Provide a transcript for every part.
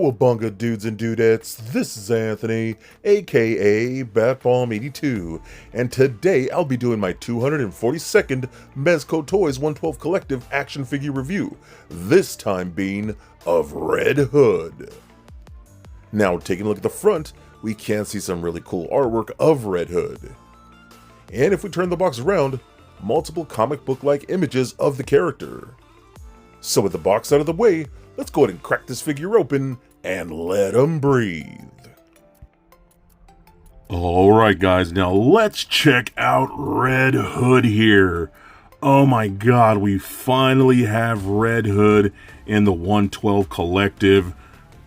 Cowabunga dudes and dudettes, this is Anthony, aka Batbomb82, and today I'll be doing my 242nd Mezco Toyz 112 Collective action figure review, this time being of Red Hood. Now taking a look at the front, we can see some really cool artwork of Red Hood. And if we turn the box around, multiple comic book-like images of the character. So with the box out of the way, let's go ahead and crack this figure open and let him breathe. Alright guys, now let's check out Red Hood here. Oh my god, we finally have Red Hood in the 112 Collective.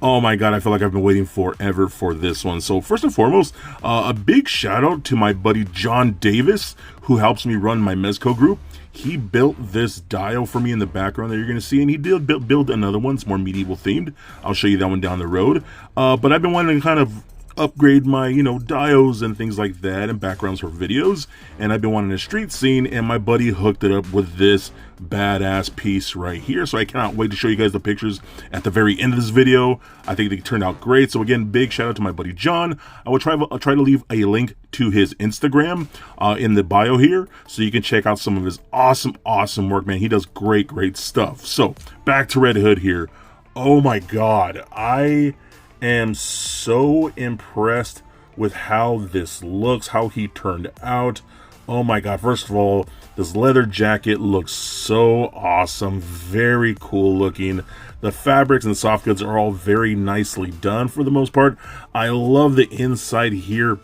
Oh my god, I feel like I've been waiting forever for this one. So first and foremost, a big shout out to my buddy John Davis, who helps me run my Mezco group. He built this dial for me in the background that you're going to see, and he did build another one. It's more medieval themed. I'll show you that one down the road. But I've been wanting to kind of upgrade my, dials and things like that and backgrounds for videos. And I've been wanting a street scene, and my buddy hooked it up with this badass piece right here. So I cannot wait to show you guys the pictures at the very end of this video. I think they turned out great. So again, big shout out to my buddy John. I'll try to leave a link to his Instagram in the bio here, so you can check out some of his awesome work, man. He does great stuff. So back to Red Hood here. Oh my god, I am so impressed with how this looks, how he turned out. Oh my god, first of all, this leather jacket looks so awesome, very cool looking. The fabrics and soft goods are all very nicely done for the most part. I love the inside here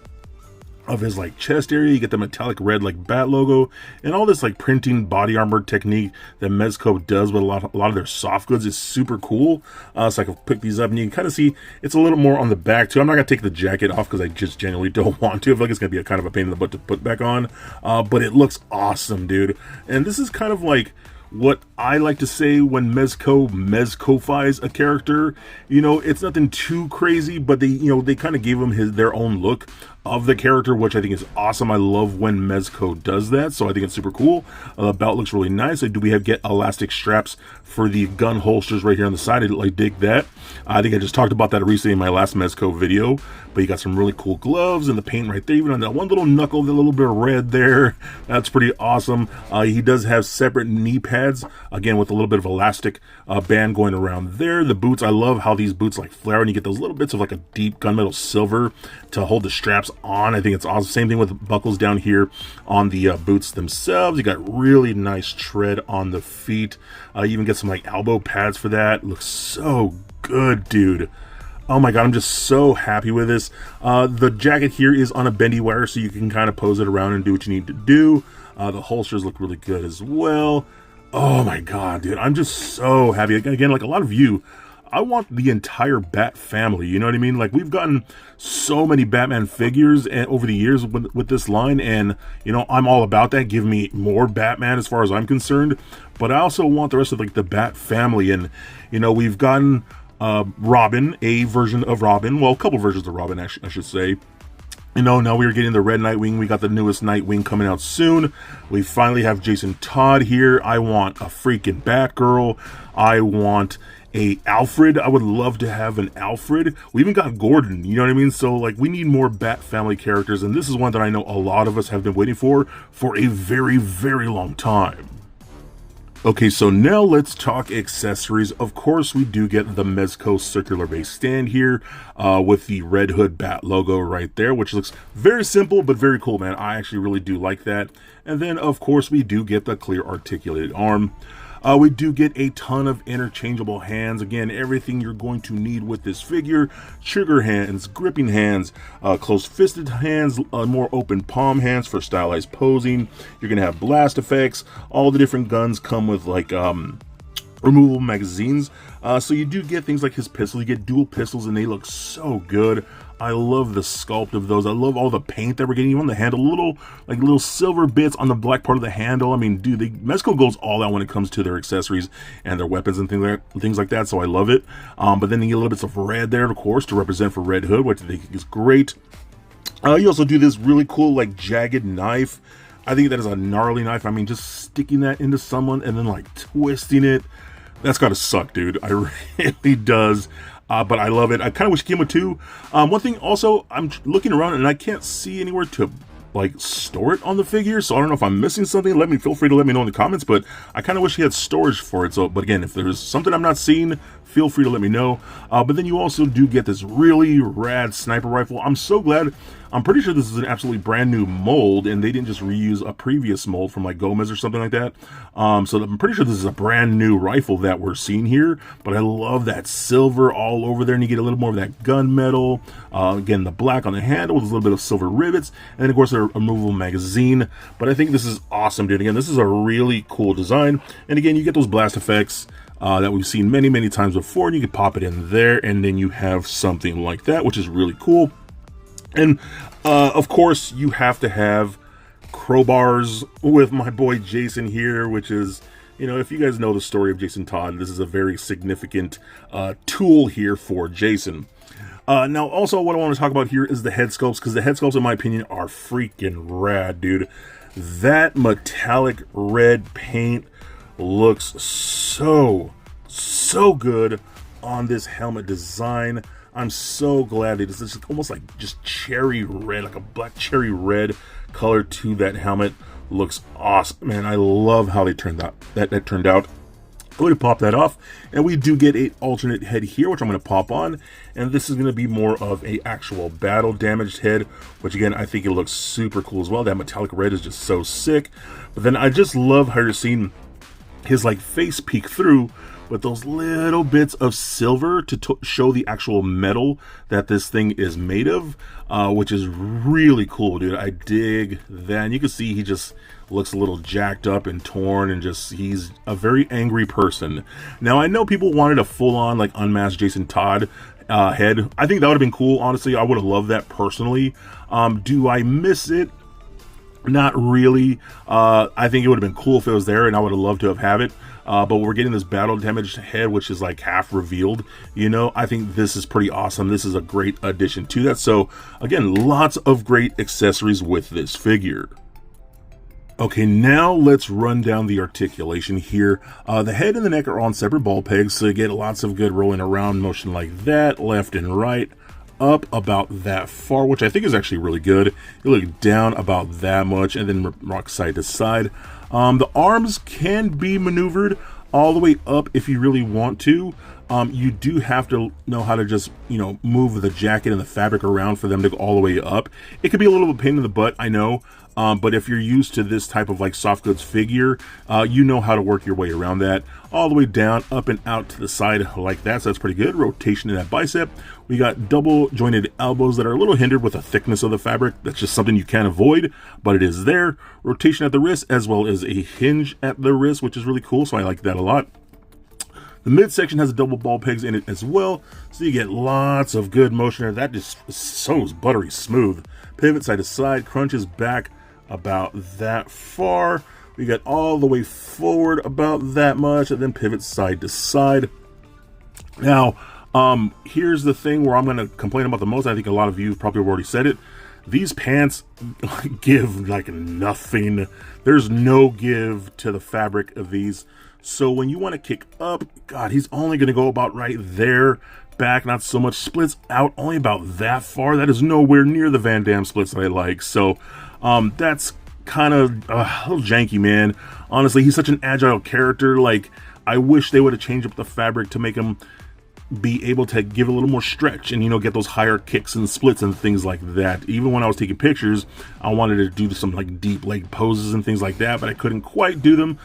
of his chest area. You get the metallic red bat logo, and all this printing body armor technique that Mezco does with a lot of their soft goods is super cool. So I can pick these up, and you can kind of see it's a little more on the back too. I'm not gonna take the jacket off because I just genuinely don't want to. I feel like it's gonna be a kind of a pain in the butt to put back on, but it looks awesome, dude. And this is kind of what I like to say when Mezco-fies a character. It's nothing too crazy, but they kind of gave him their own look of the character, which I think is awesome. I love when Mezco does that, so I think it's super cool. The belt looks really nice. Do we get elastic straps for the gun holsters right here on the side? I dig that. I think I just talked about that recently in my last Mezco video, but you got some really cool gloves and the paint right there, even on that one little knuckle, the little bit of red there. That's pretty awesome. He does have separate knee pads, again with a little bit of elastic band going around there. The boots, I love how these boots flare, and you get those little bits of a deep gunmetal silver to hold the straps on. I think it's awesome. Same thing with buckles down here on the boots themselves. You got really nice tread on the feet. You even get some elbow pads for that. Looks so good, dude. Oh my god, I'm just so happy with this. The jacket here is on a bendy wire, so you can kind of pose it around and do what you need to do. The holsters look really good as well. Oh my god, dude, I'm just so happy. Again, a lot of you, I want the entire Bat family, you know what I mean? We've gotten so many Batman figures over the years with this line, and, I'm all about that. Give me more Batman as far as I'm concerned, but I also want the rest of, the Bat family, and, we've gotten Robin, a version of Robin, well, a couple versions of Robin, I should say. Now we're getting the Red Nightwing. We got the newest Nightwing coming out soon. We finally have Jason Todd here. I want a freaking Batgirl. I want a Alfred. I would love to have an Alfred. We even got Gordon, you know what I mean? So we need more Bat family characters, and this is one that I know a lot of us have been waiting for a very long time. Okay, so now let's talk accessories. Of course, we do get the Mezco circular base stand here with the Red Hood Bat logo right there, which looks very simple but very cool, man. I actually really do like that. And then, of course, we do get the clear articulated arm. We do get a ton of interchangeable hands. Again, everything you're going to need with this figure. Trigger hands, gripping hands, close-fisted hands, more open palm hands for stylized posing. You're going to have blast effects. All the different guns come with removable magazines. So you do get things like his pistol. You get dual pistols, and they look so good. I love the sculpt of those. I love all the paint that we're getting on the handle. Little silver bits on the black part of the handle. I mean, dude, Mezco goes all out when it comes to their accessories and their weapons and things like that. So I love it. But then you get a little bits of red there, of course, to represent for Red Hood, which I think is great. You also do this really cool, jagged knife. I think that is a gnarly knife. I mean, just sticking that into someone and then twisting it. That's gotta suck, dude. It really does. but I love it. I kind of wish it came with two. One thing also, I'm looking around and I can't see anywhere to like store it on the figure, so I don't know if I'm missing something. Feel free to let me know in the comments, but I kind of wish he had storage for it. So, but again, if there's something I'm not seeing, feel free to let me know. But then you also do get this really rad sniper rifle. I'm so glad. I'm pretty sure this is an absolutely brand new mold, and they didn't just reuse a previous mold from like Gomez or something like that. So I'm pretty sure this is a brand new rifle that we're seeing here. But I love that silver all over there, and you get a little more of that gunmetal. Again, the black on the handle with a little bit of silver rivets, and then of course a removable magazine. But I think this is awesome, dude. Again, this is a really cool design, and again, you get those blast effects that we've seen many times before, and you can pop it in there, and then you have something like that, which is really cool. And of course, you have to have crowbars with my boy Jason here, which is, you know, if you guys know the story of Jason Todd, this is a very significant tool here for Jason. Now, also what I want to talk about here is the head sculpts, because the head sculpts, in my opinion, are freaking rad, dude. That metallic red paint looks so good on this helmet design. I'm so glad it is almost like just cherry red, like a black cherry red color to that helmet. Looks awesome, man. I love how they turned out. That turned out. I'm going to pop that off, and we do get an alternate head here, which I'm going to pop on, and this is going to be more of a actual battle damaged head, which again, I think it looks super cool as well. That metallic red is just so sick. But then I just love how you're seeing his like face peek through with those little bits of silver to show the actual metal that this thing is made of, which is really cool, dude. I dig that. And you can see he just looks a little jacked up and torn, and just, he's a very angry person. Now, I know people wanted a full-on like unmasked Jason Todd head. I think that would have been cool, honestly. I would have loved that personally. Do I miss it? Not really. I think it would have been cool if it was there, and I would have loved to have it. But we're getting this battle damaged head, which is like half revealed. You know, I think this is pretty awesome. This is a great addition to that. So again, lots of great accessories with this figure. Okay, now let's run down the articulation here. The head and the neck are on separate ball pegs, so you get lots of good rolling around motion like that, left and right. Up about that far, which I think is actually really good. You look down about that much, and then rock side to side. The arms can be maneuvered all the way up if you really want to. You do have to know how to just, you know, move the jacket and the fabric around for them to go all the way up. It could be a little bit pain in the butt, I know. But if you're used to this type of like soft goods figure, you know how to work your way around that. All the way down, up and out to the side like that, so that's pretty good. Rotation in that bicep. We got double jointed elbows that are a little hindered with the thickness of the fabric. That's just something you can't avoid, but it is there. Rotation at the wrist, as well as a hinge at the wrist, which is really cool, so I like that a lot. The midsection has double ball pegs in it as well, so you get lots of good motion there. That just is so buttery smooth. Pivot side to side, crunches back about that far. We got all the way forward about that much, and then pivot side to side. Now, here's the thing where I'm going to complain about the most. I think a lot of you probably have already said it. These pants give like nothing. There's no give to the fabric of these. So when you want to kick up, God, he's only going to go about right there. Back, not so much. Splits out only about that far. That is nowhere near the Van Damme splits that I like. So that's kind of a little janky, man. Honestly, he's such an agile character. Like, I wish they would have changed up the fabric to make him be able to give a little more stretch and, you know, get those higher kicks and splits and things like that. Even when I was taking pictures, I wanted to do some like deep leg poses and things like that, but I couldn't quite do them.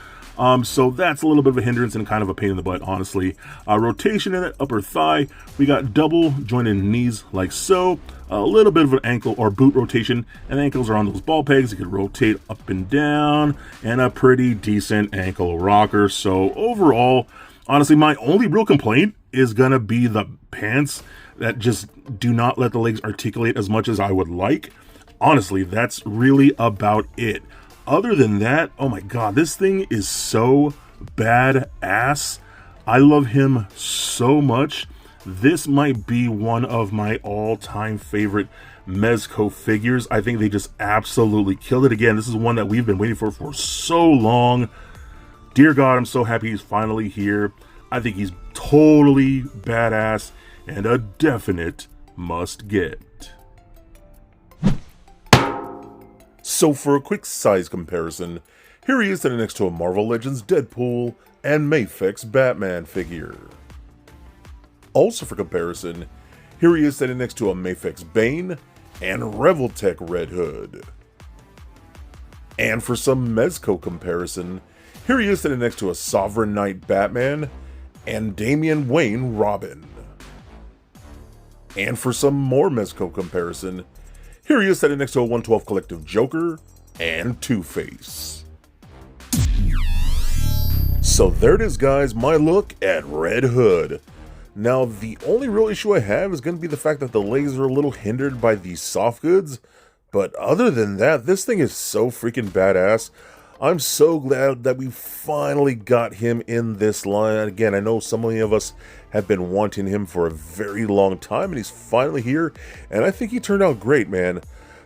So that's a little bit of a hindrance and kind of a pain in the butt, honestly. Rotation in that upper thigh. We got double jointed knees like so. A little bit of an ankle or boot rotation, and ankles are on those ball pegs. You can rotate up and down, and a pretty decent ankle rocker. So overall, honestly, my only real complaint is gonna be the pants that just do not let the legs articulate as much as I would like. Honestly, that's really about it. Other than that, oh my God, this thing is so badass. I love him so much. This might be one of my all-time favorite Mezco figures. I think they just absolutely killed it. Again, this is one that we've been waiting for so long. Dear God, I'm so happy he's finally here. I think he's totally badass. and a definite must get. So for a quick size comparison, here he is sitting next to a Marvel Legends Deadpool and Mafex Batman figure. Also for comparison, here he is sitting next to a Mafex Bane and Revoltech Red Hood. And for some Mezco comparison, here he is sitting next to a Sovereign Knight Batman and Damian Wayne Robin. And for some more Mezco comparison, here he is sitting next to a 112 Collective Joker and Two-Face. So there it is, guys, my look at Red Hood. Now, the only real issue I have is going to be the fact that the legs are a little hindered by these soft goods, but other than that, this thing is so freaking badass. I'm so glad that we finally got him in this line. Again, I know so many of us have been wanting him for a very long time, and he's finally here, and I think he turned out great, man.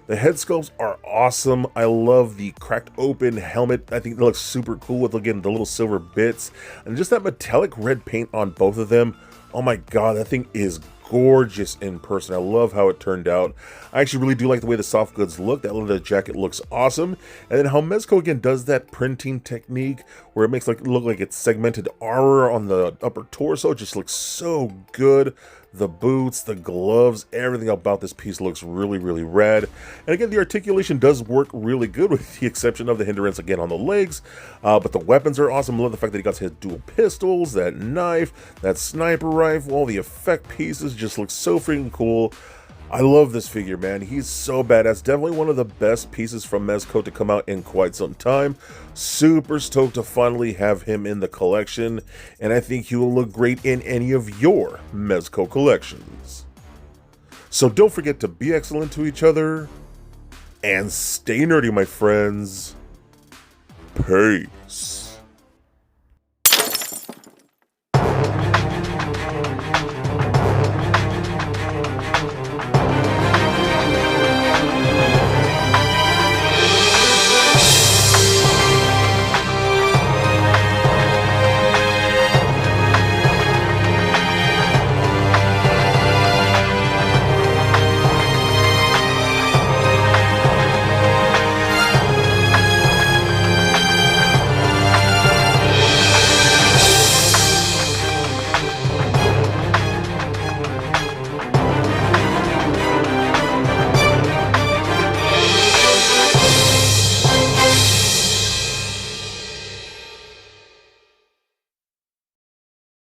The head sculpts are awesome. I love the cracked open helmet. I think it looks super cool with, again, the little silver bits, and just that metallic red paint on both of them. Oh my god, that thing is gorgeous in person. I love how it turned out. I actually really do like the way the soft goods look. That leather jacket looks awesome. And then how Mezco again does that printing technique where it makes it look like it's segmented armor on the upper torso. It just looks so good. The boots, the gloves, everything about this piece looks really, really rad. And again, the articulation does work really good with the exception of the hindrance again on the legs. But the weapons are awesome. I love the fact that he got his dual pistols, that knife, that sniper rifle, all the effect pieces just look so freaking cool. I love this figure, man. He's so badass. Definitely one of the best pieces from Mezco to come out in quite some time. Super stoked to finally have him in the collection, and I think he will look great in any of your Mezco collections. So don't forget to be excellent to each other, and stay nerdy, my friends. Peace.